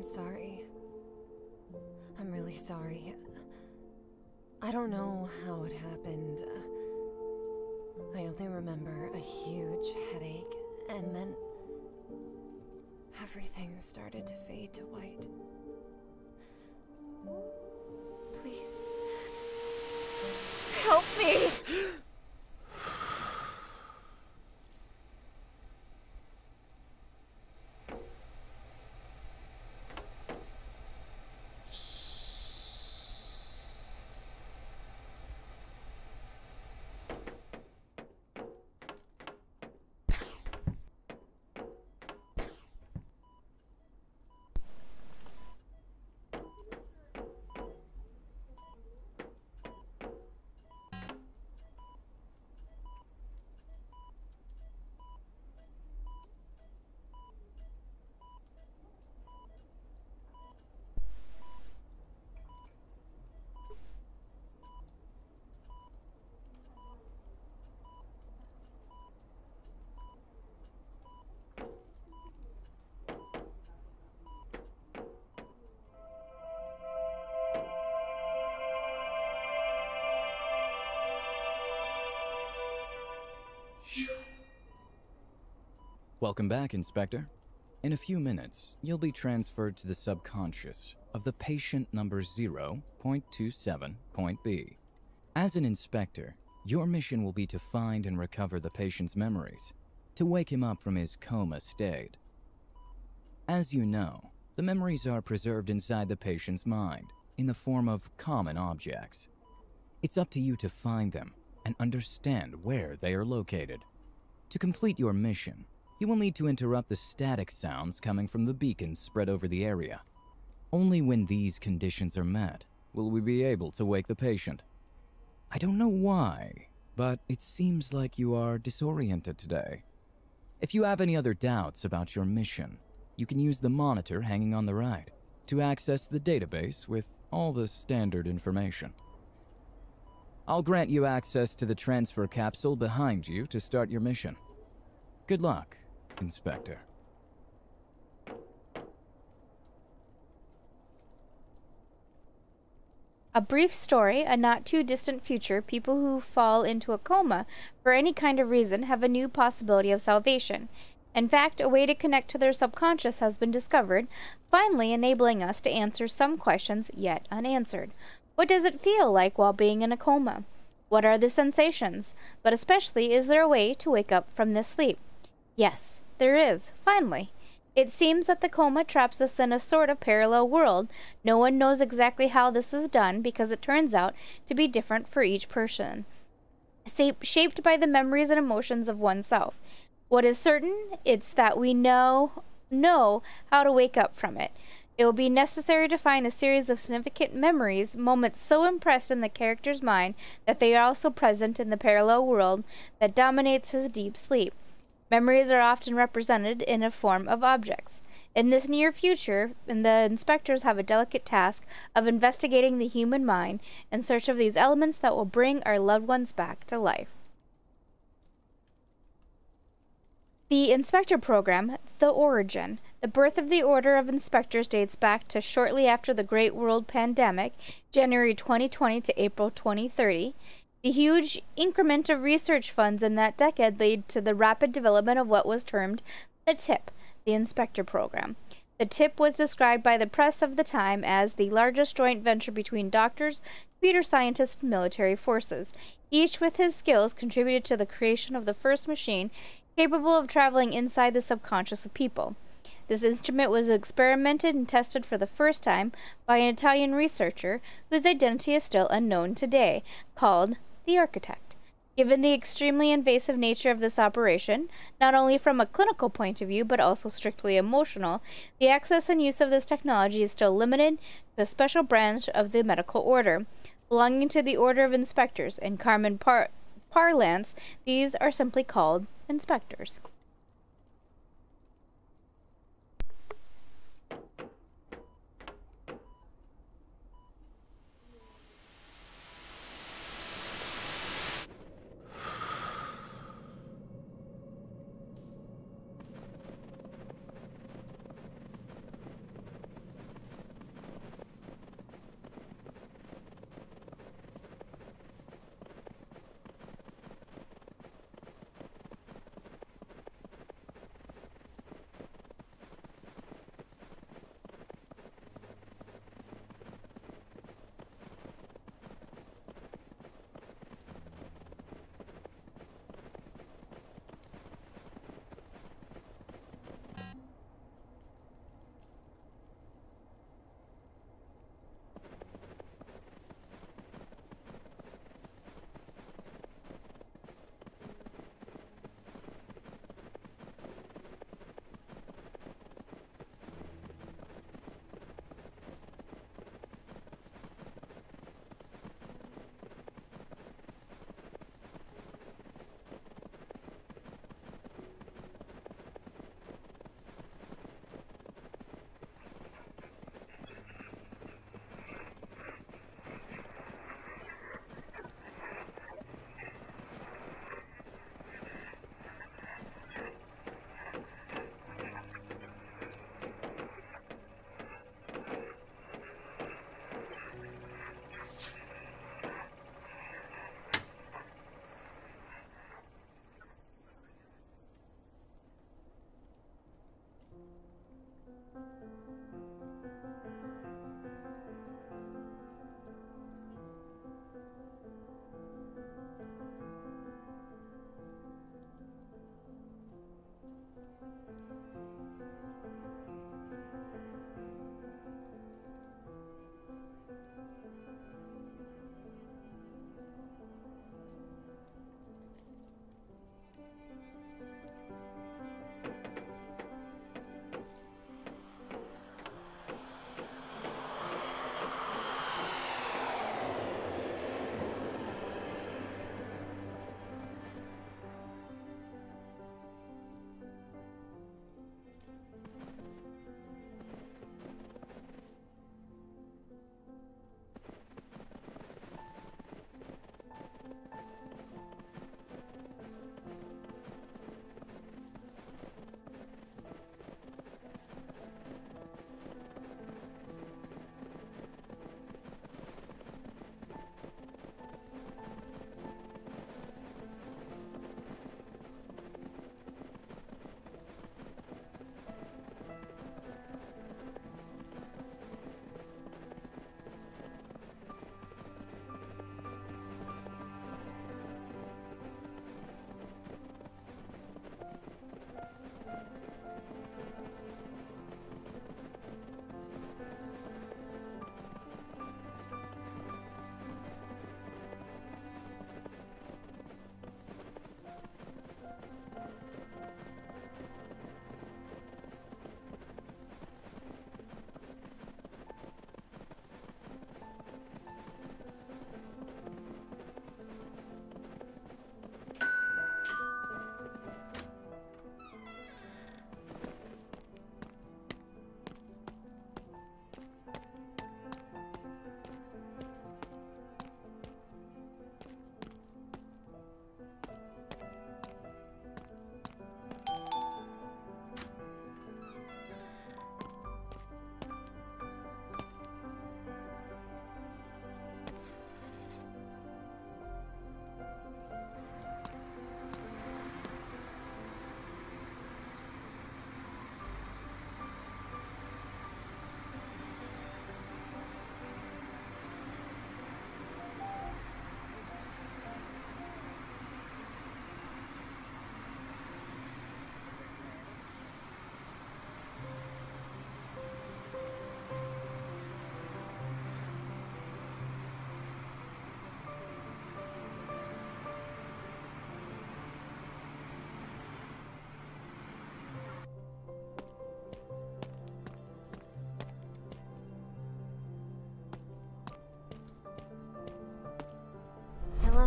sorry. I'm really sorry. I don't know how it happened. I only remember a huge headache, and then everything started to fade to white. Please, help me! Welcome back, Inspector. In a few minutes, you'll be transferred to the subconscious of the patient number 0.27.B. As an inspector, your mission will be to find and recover the patient's memories, to wake him up from his coma state. As you know, the memories are preserved inside the patient's mind, in the form of common objects. It's up to you to find them and understand where they are located. To complete your mission, you will need to interrupt the static sounds coming from the beacons spread over the area. Only when these conditions are met will we be able to wake the patient. I don't know why, but it seems like you are disoriented today. If you have any other doubts about your mission, you can use the monitor hanging on the right to access the database with all the standard information. I'll grant you access to the transfer capsule behind you to start your mission. Good luck, Inspector. A brief story, a not too distant future, people who fall into a coma for any kind of reason have a new possibility of salvation. In fact, a way to connect to their subconscious has been discovered, finally enabling us to answer some questions yet unanswered. What does it feel like while being in a coma? What are the sensations? But especially, is there a way to wake up from this sleep? Yes, there is, finally. It seems that the coma traps us in a sort of parallel world. No one knows exactly how this is done because it turns out to be different for each person, shaped by the memories and emotions of oneself. What is certain, it's that we know how to wake up from it. It will be necessary to find a series of significant memories, moments so impressed in the character's mind that they are also present in the parallel world that dominates his deep sleep. Memories are often represented in a form of objects. In this near future, the inspectors have a delicate task of investigating the human mind in search of these elements that will bring our loved ones back to life. The Inspector Program, the origin. The birth of the Order of Inspectors dates back to shortly after the Great World Pandemic, January 2020 to April 2030. The huge increment of research funds in that decade led to the rapid development of what was termed the TIP, the Inspector Program. The TIP was described by the press of the time as the largest joint venture between doctors, computer scientists, and military forces. Each with his skills contributed to the creation of the first machine capable of traveling inside the subconscious of people. This instrument was experimented and tested for the first time by an Italian researcher whose identity is still unknown today, called the Architect. Given the extremely invasive nature of this operation, not only from a clinical point of view but also strictly emotional, the access and use of this technology is still limited to a special branch of the medical order, belonging to the Order of Inspectors. In Carmen parlance, these are simply called inspectors.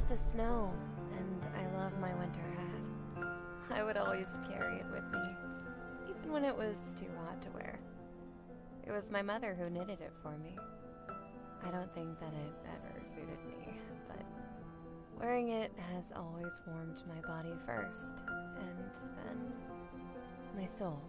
love the snow, and I love my winter hat. I would always carry it with me, even when it was too hot to wear. It was my mother who knitted it for me. I don't think that it ever suited me, but wearing it has always warmed my body first, and then my soul.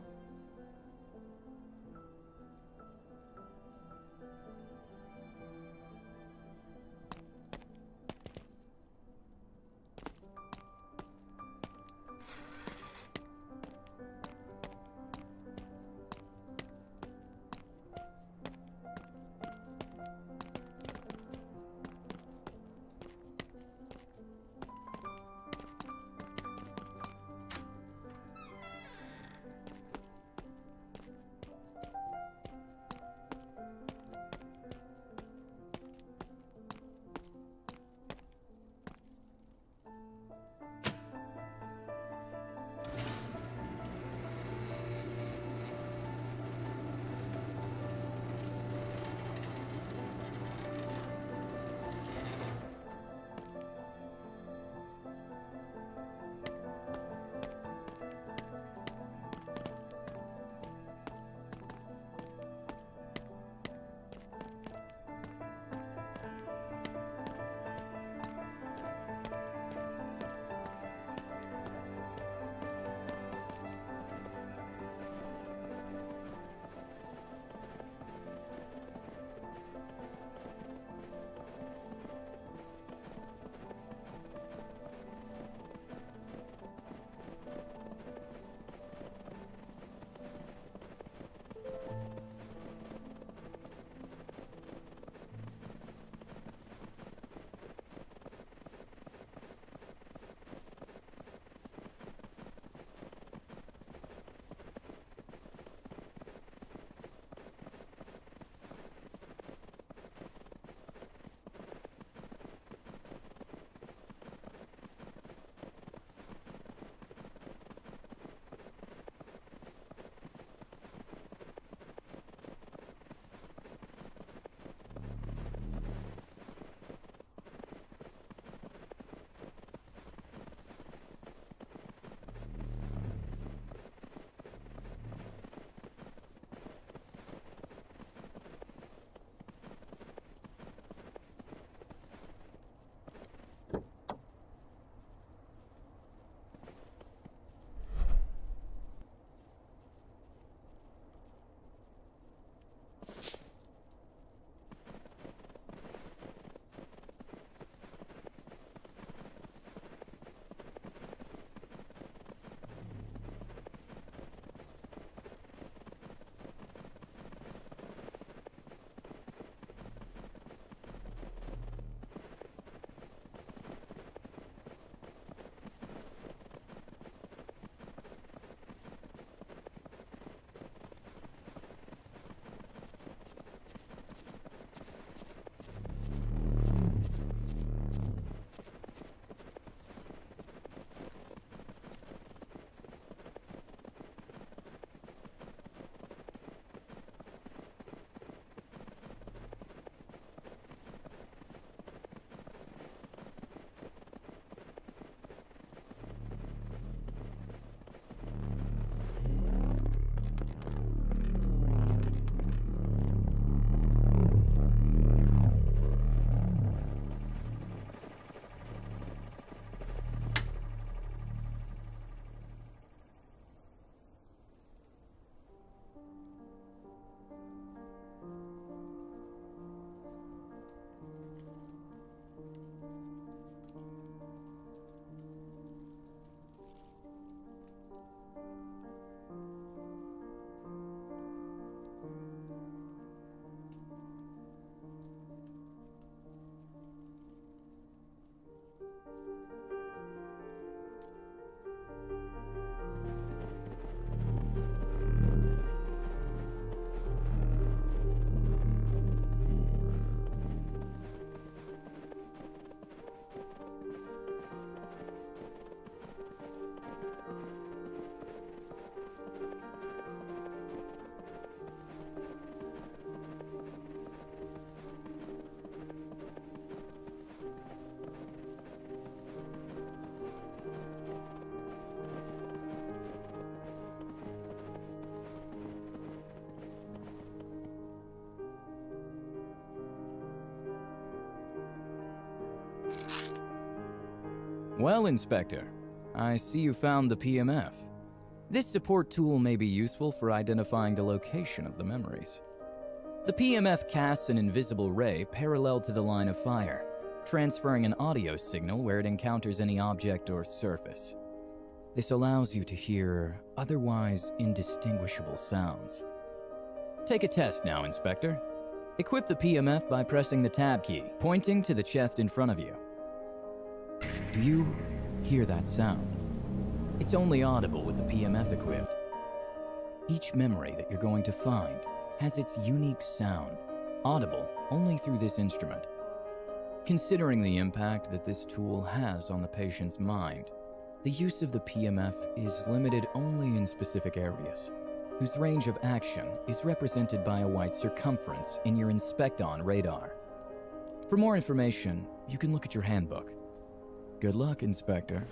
Well, Inspector, I see you found the PMF. This support tool may be useful for identifying the location of the memories. The PMF casts an invisible ray parallel to the line of fire, transferring an audio signal where it encounters any object or surface. This allows you to hear otherwise indistinguishable sounds. Take a test now, Inspector. Equip the PMF by pressing the tab key, pointing to the chest in front of you. Do you hear that sound? It's only audible with the PMF equipped. Each memory that you're going to find has its unique sound, audible only through this instrument. Considering the impact that this tool has on the patient's mind, the use of the PMF is limited only in specific areas, whose range of action is represented by a white circumference in your Inspect-On radar. For more information, you can look at your handbook. Good luck, Inspector.